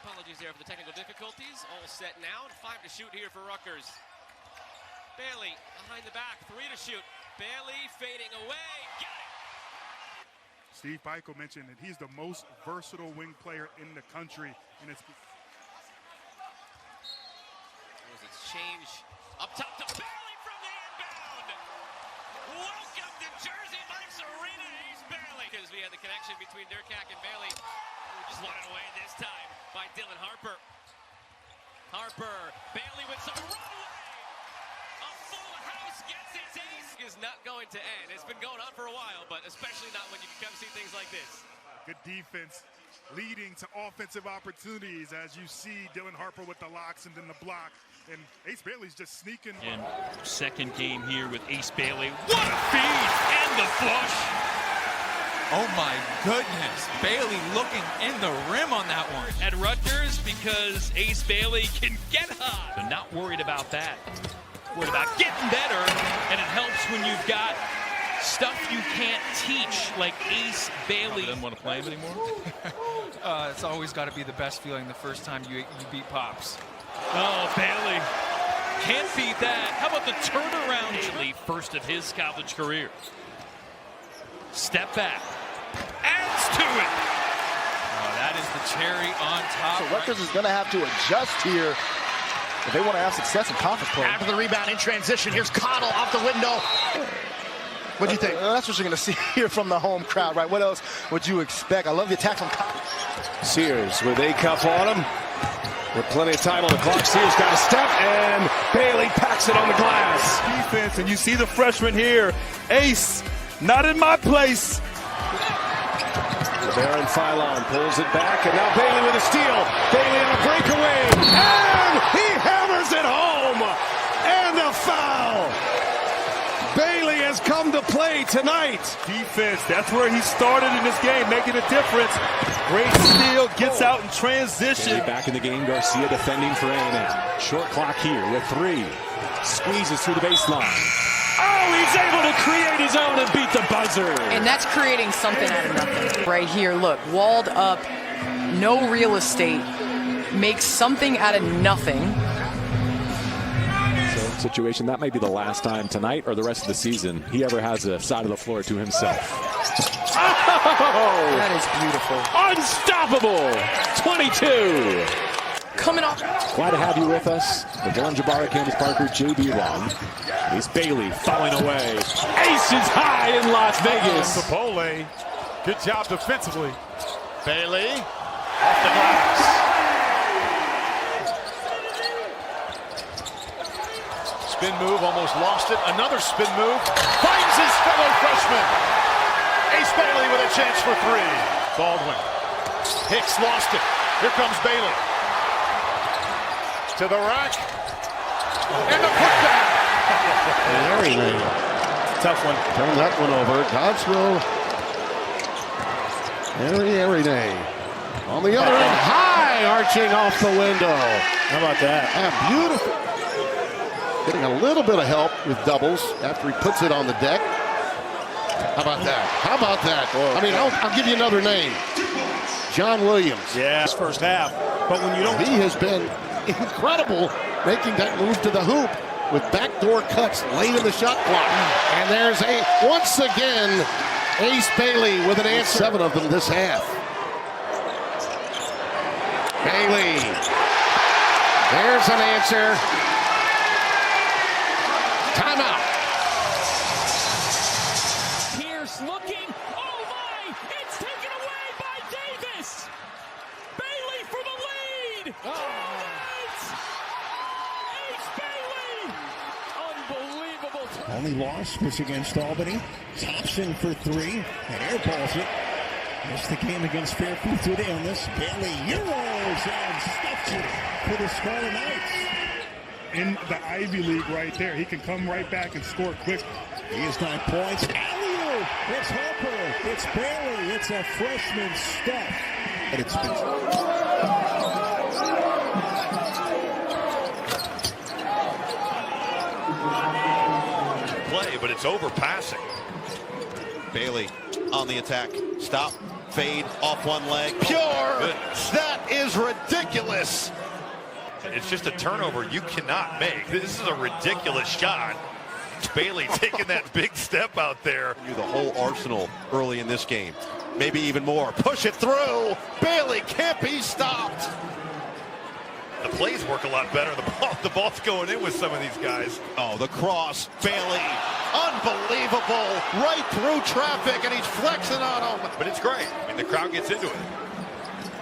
Apologies there for the technical difficulties. All set now, and 5 to shoot here for Rutgers. Bailey behind the back, 3 to shoot. Bailey fading away, got it! Steve Pico mentioned that he's the most versatile wing player in the country, and it's change up top to Bailey from the inbound. Welcome to Jersey Mike's Arena, Ace Bailey. Because we had the connection between Durkak and Bailey. We just wanted away this time by Dylan Harper. Bailey with some runway. A full house gets its ace. Is not going to end. It's been going on for a while, but especially not when you can come see things like this. Good defense leading to offensive opportunities as you see Dylan Harper with the locks and then the block. And Ace Bailey's just sneaking. And second game here with Ace Bailey. What a feed! And the flush! Oh my goodness. Bailey looking in the rim on that one. At Rutgers, because Ace Bailey can get hot. So not worried about that. Worried about getting better. And it helps when you've got stuff you can't teach, like Ace Bailey. Doesn't want to play him anymore? It's always got to be the best feeling the first time you beat Pops. Oh, Bailey can't beat that. How about the turnaround? First of his college career. Step back. Adds to it. Oh, that is the cherry on top. So Rutgers is going to have to adjust here if they want to have success in conference play. After the rebound in transition, here's Cottle off the window. What do you think? That's what you're going to see here from the home crowd, right? What else would you expect? I love the attack from Cottle. Sears with a cuff on him. With plenty of time on the clock, Sears got a step, and Bailey packs it on the glass. Defense, and you see the freshman here. Ace, not in my place. Baron Philon pulls it back, and now Bailey with a steal. Bailey on a breakaway, and he hammers it home. And a foul. Bailey has come to play tonight. Defense, that's where he started in this game, making a difference. Great steal, gets out in transition. Bailey back in the game, Garcia defending for A&M. Short clock here with 3. Squeezes through the baseline. Oh, he's able to create his own and beat the buzzer. And that's creating something out of nothing. Right here, look, walled up, no real estate, makes something out of nothing. Situation that may be the last time tonight or the rest of the season he ever has a side of the floor to himself. Oh! That is beautiful. Unstoppable. 22. Coming off. Glad to have you with us. The Dylan Jabara, Candace Parker, J.B. Long. He's Bailey falling away. Ace is high in Las Vegas. Sapole, good job defensively. Bailey off the glass. Spin move, almost lost it. Another spin move. Finds his fellow freshman. Ace Bailey with a chance for 3. Baldwin. Hicks lost it. Here comes Bailey. To the rack. And the putback. Everything. Tough one. Turn that one over. Dodgeville. Everything. On the other end. High arching off the window. How about that? Yeah, beautiful. Getting a little bit of help with doubles after he puts it on the deck. How about that? How about that? I mean, I'll give you another name. John Williams. Yeah, first half. But when you don't... He has been incredible making that move to the hoop with backdoor cuts late in the shot clock. And there's once again, Ace Bailey with an answer. 7 of them this half. Bailey. There's an answer. Timeout. Pierce looking. Oh my! It's taken away by Davis. Bailey for the lead. Ace Bailey. Unbelievable. Only loss was against Albany. Thompson for 3 and airballs it. Missed the game against Fairfield through the illness. Bailey Euros and stuffs it for the Scarlet Knights. in the Ivy League right there. He can come right back and score quick. He has 9 points. Alley-oop! It's Harper. It's Bailey. It's a freshman stuff. And it's play, but it's overpassing. Bailey on the attack. Stop. Fade off one leg. Pure. Goodness. That is ridiculous. It's just a turnover you cannot make. This is a ridiculous shot. Bailey taking that big step out there. The whole arsenal early in this game. Maybe even more. Push it through. Bailey can't be stopped. The plays work a lot better. The ball's going in with some of these guys. Oh, the cross. Bailey. Unbelievable. Right through traffic, and he's flexing on him. But it's great. I mean, the crowd gets into it.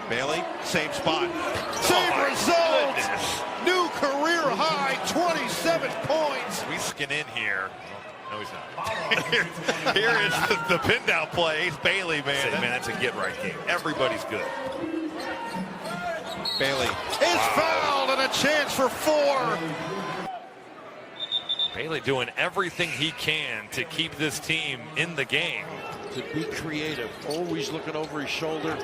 Bailey, same spot. Same result. New career high, 27 points. We skin in here. No, he's not. Here is the pin down play. It's Bailey, man. Man, that's a get-right game. Everybody's good. Bailey is fouled, and a chance for 4. Bailey doing everything he can to keep this team in the game. To be creative, always looking over his shoulder.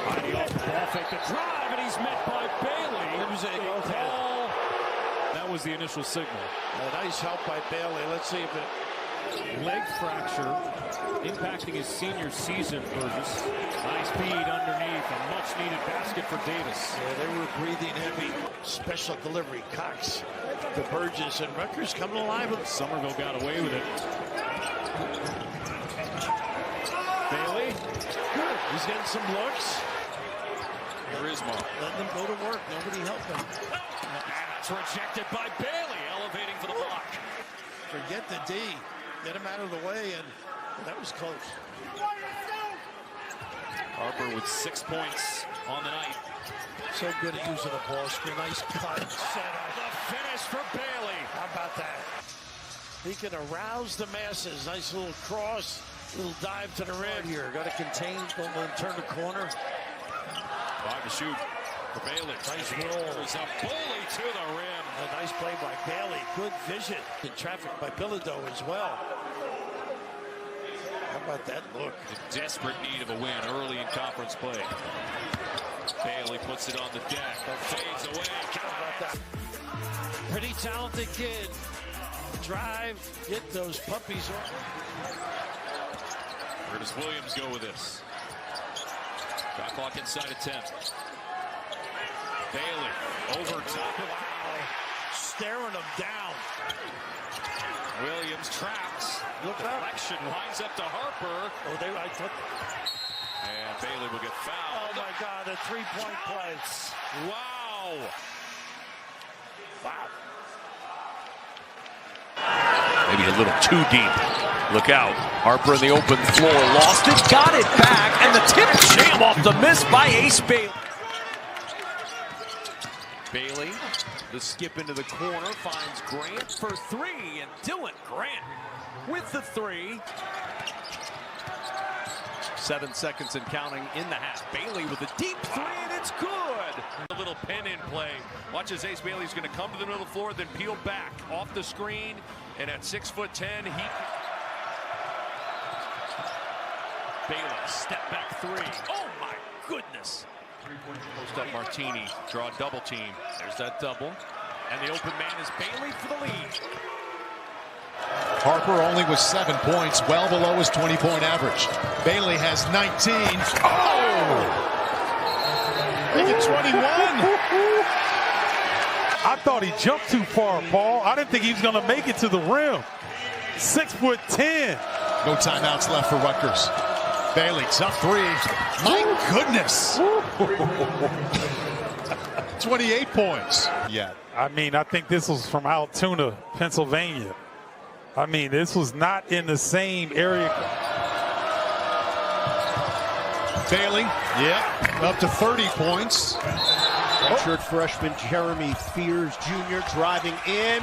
Heidi off the ball fake, the drive, and he's met by Bailey. It was a call. That was the initial signal. A nice help by Bailey. Let's see if it... Leg fracture impacting his senior season, Burgess. Nice feed underneath. A much-needed basket for Davis. Yeah, they were breathing heavy. Special delivery. Cox to Burgess, and Rutgers coming alive with Somerville got away with it. Bailey. Good. He's getting some looks. Here is Mark. Letting them go to work. Nobody helped him. And that's rejected by Bailey, elevating for the block. Forget the D. Get him out of the way, and that was close. Harper with 6 points on the night. So good at using the ball screen. Nice cut. The finish for Bailey. How about that? He can arouse the masses. Nice little cross, little dive to the rim here. Got to contain, don't let him turn the corner. 5 to shoot for Bailey. Nice roll. There's a bully to the rim. A nice play by Bailey. Good vision. In traffic by Bilodeau as well. How about that look? In desperate need of a win early in conference play. Bailey puts it on the deck. Fades away. How about that? Pretty talented kid. Drive. Get those puppies on. Where does Williams go with this? Shot clock inside of 10. Bailey over top. Wow. Staring him down. Williams traps. Look up. Deflection winds up to Harper. Oh, I thought. And Bailey will get fouled. Oh my God, a three-point play. Wow. Wow. Maybe a little too deep. Look out. Harper in the open floor. Lost it. Got it back. And the tip jam off the miss by Ace Bailey. Bailey, the skip into the corner, finds Grant for 3. And Dylan Grant with the 3. 7 seconds and counting in the half. Bailey with a deep 3, and it's good. A little pin in play. Watch as Ace Bailey's going to come to the middle of the floor, then peel back off the screen. And at 6'10", Bailey, step back 3. Oh my goodness. 3-point post up Martini, draw a double team. There's that double. And the open man is Bailey for the lead. Harper only with 7 points, well below his 20-point average. Bailey has 19. Oh! Make it 21. I thought he jumped too far, Paul. I didn't think he was going to make it to the rim. 6'10". No timeouts left for Rutgers. Bailey, tough 3. My goodness. 28 points. Yeah. I mean, I think this was from Altoona, Pennsylvania. I mean, this was not in the same area. Bailey, up to 30 points. Redshirt freshman Jeremy Fears Jr. driving in.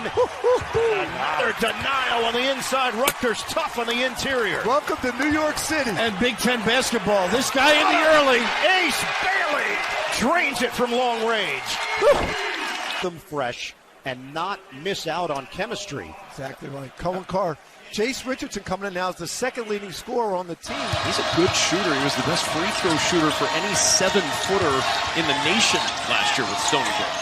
Another denial on the inside. Rutgers tough on the interior. Welcome to New York City. And Big Ten basketball. This guy in the early. Ace Bailey drains it from long range. Them fresh and not miss out on chemistry. Exactly right. Cullen Carr. Chase Richardson coming in now as the second leading scorer on the team. He's a good shooter. He was the best free throw shooter for any 7-footer in the nation last year with Stony Brook.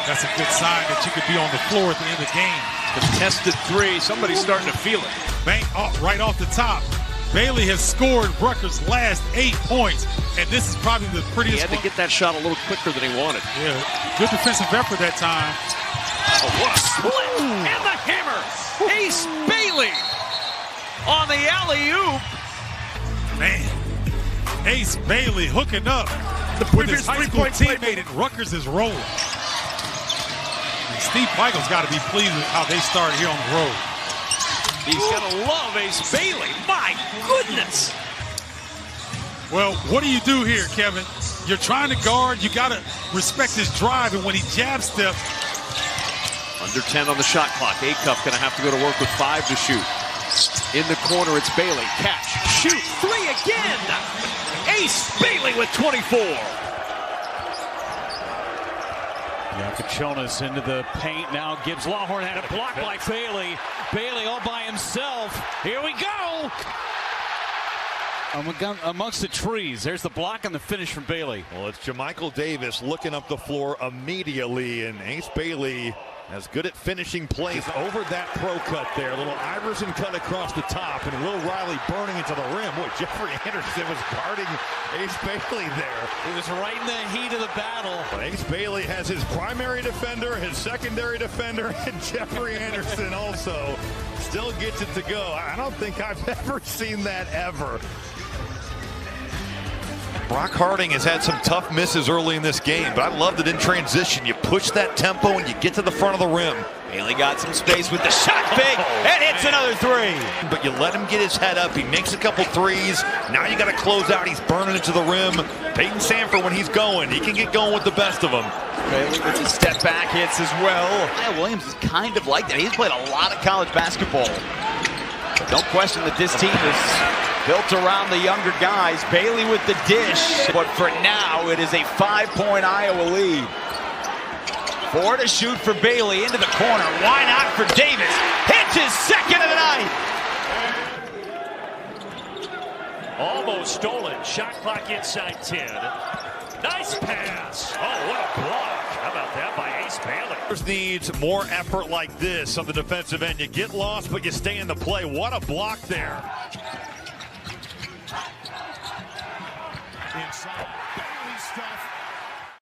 That's a good sign that you could be on the floor at the end of the game. Contested 3. Somebody's starting to feel it. Bank right off the top. Bailey has scored Rutgers' last 8 points, and this is probably the prettiest. He had to get that shot a little quicker than he wanted. Yeah, good defensive effort that time. Oh, what a split! And the hammer! Ace Bailey on the alley-oop. Man, Ace Bailey hooking up with his high school teammate at Rutgers is rolling. And Steve Michael's got to be pleased with how they started here on the road. He's going to love Ace Bailey. My goodness. Well, what do you do here, Kevin? You're trying to guard. You got to respect his drive. And when he jab steps. Under 10 on the shot clock. A-Cup going to have to go to work with 5 to shoot. In the corner, it's Bailey. Catch. Shoot. 3 again. Ace Bailey with 24. Cachonas into the paint. Now Gibbs Lawhorn had a block by Bailey. Bailey all by himself. Here we go. Amongst the trees. There's the block and the finish from Bailey. Well, it's Jamichael Davis looking up the floor immediately, and Ace Bailey as good at finishing plays over that pro cut there. A little Iverson cut across the top, and Will Riley burning into the rim. Boy, Jeffrey Anderson was guarding Ace Bailey there. He was right in the heat of the battle. But Ace Bailey has his primary defender, his secondary defender, and Jeffrey Anderson also still gets it to go. I don't think I've ever seen that ever. Brock Harding has had some tough misses early in this game, but I loved it in transition. You push that tempo and you get to the front of the rim. Bailey got some space with the shot fake and hits another 3. But you let him get his head up. He makes a couple threes. Now you got to close out. He's burning it to the rim. Peyton Sanford, when he's going, he can get going with the best of them. Bailey with his step back hits as well. Kyle Williams is kind of like that. He's played a lot of college basketball. But don't question that this team is built around the younger guys. Bailey with the dish. But for now, it is a 5-point Iowa lead. 4 to shoot for Bailey into the corner. Why not for Davis? Hits his second of the night. Almost stolen. Shot clock inside 10. Nice pass. Oh, what a block. How about that by Ace Bailey? Needs more effort like this on the defensive end. You get lost, but you stay in the play. What a block there. Inside. Bailey stuff.